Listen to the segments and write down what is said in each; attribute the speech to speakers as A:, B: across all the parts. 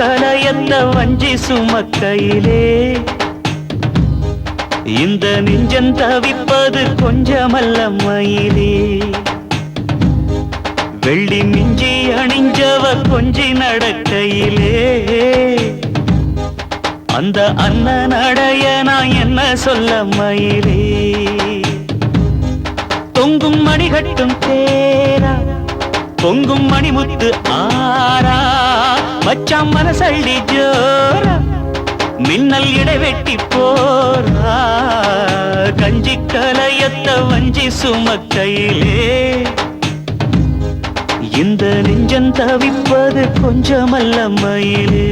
A: கலயத்த வஞ்சி சுமக்கையிலே இந்த நெஞ்சம் தவிப்பது கொஞ்சமல்ல மயிலே. வெள்ளி மிஞ்சி அணிஞ்சவ கொஞ்சி நடக்கையிலே அந்த அண்ணன் அடைய நான் என்ன சொல்ல மயிலே. தொங்கும் மணிகட்டும் தேரா பொங்கும் மணிமுத்து ஆரா மச்சாம் மனசள்ளி ஜோரா மின்னல் இடைவெட்டி போரா கஞ்சி கலயத்த வஞ்சி சுமக்கையிலே இந்த நெஞ்சம் தவிப்பது கொஞ்சமல்ல மயிலே.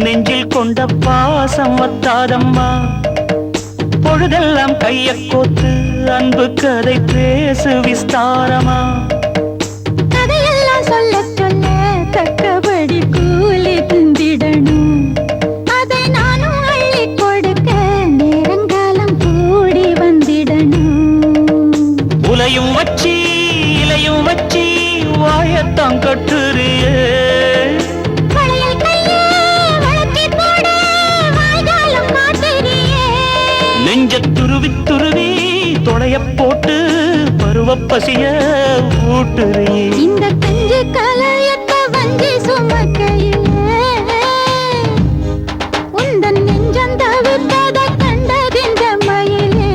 A: நெஞ்சில் கொண்ட பாசம் வத்தாதம்மா பொழுதெல்லாம் கைய கோத்து அன்பு கதை பேசு விஸ்தாரமா.
B: கதையெல்லாம் சொல்ல சொல்ல தக்கபடி கூலி திந்திடணும் அதை நானும் அள்ளி கொடுக்க நேரங்காலம் கூடி வந்திடணும்.
A: உலையும் வச்சி இலையும் வச்சி வாயத்தான் கட்டுறியே நெஞ்ச துருவி துருவி தொடைய போட்டு பருவ பசிய ஊட்டுறியே.
B: இந்த கஞ்சி கலயத்த வஞ்சி சுமக்கையிலே உந்தன் நெஞ்சம் தவிர்த்தத கண்டதிந்த மயிலே.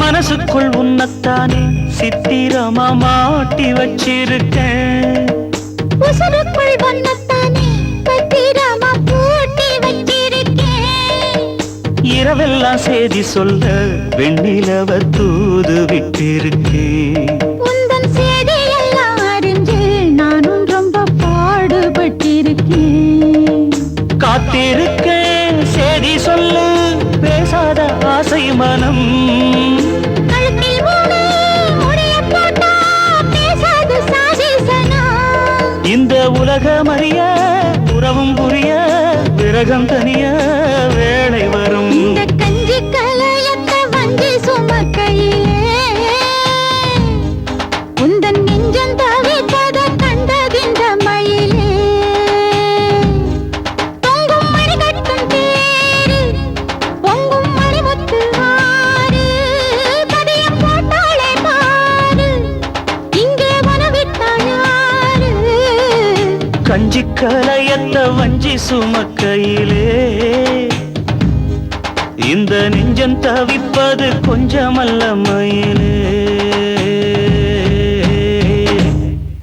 A: மனசுக்குள் உன்னத்தானே சித்திரமா மாட்டி வச்சிருக்கேன்.
B: உசுருக்குள் வண்ணத்தானே பத்திரமா பூட்டி வச்சிருக்கேன்.
A: இரவெல்லாம் செய்தி சொல்ல வெண்ணிலவ தூது விட்டிருக்கேன்.
B: உந்தன் செய்தி எல்லாம் அறிஞ்சு நானும் ரொம்ப பாடுபட்டிருக்கேன்.
A: காத்திருக்கேன் செய்தி சொல்லு பேசாத ஆசை மனம் இந்த உலகம் அறிய உறவும் புரிய விரகம் தனிய வேளை வரும்.
B: இந்த கஞ்சி கலயத்த வஞ்சி சுமக்கையிலே உந்தன் நெஞ்சம் தவிர்த்தத கண்டதிந்த மயிலே. தொங்கும் மணிகட்டும் தேரு பொங்கும் மணிமுத்து ஆறு கதையம் போட்டாளே பாரு இங்கே வனவிட்டாயா
A: கஞ்சி கலயத்த வஞ்சி சுமக்கையிலே இந்த நெஞ்சம் தவிப்பது கொஞ்சமல்ல மயிலே.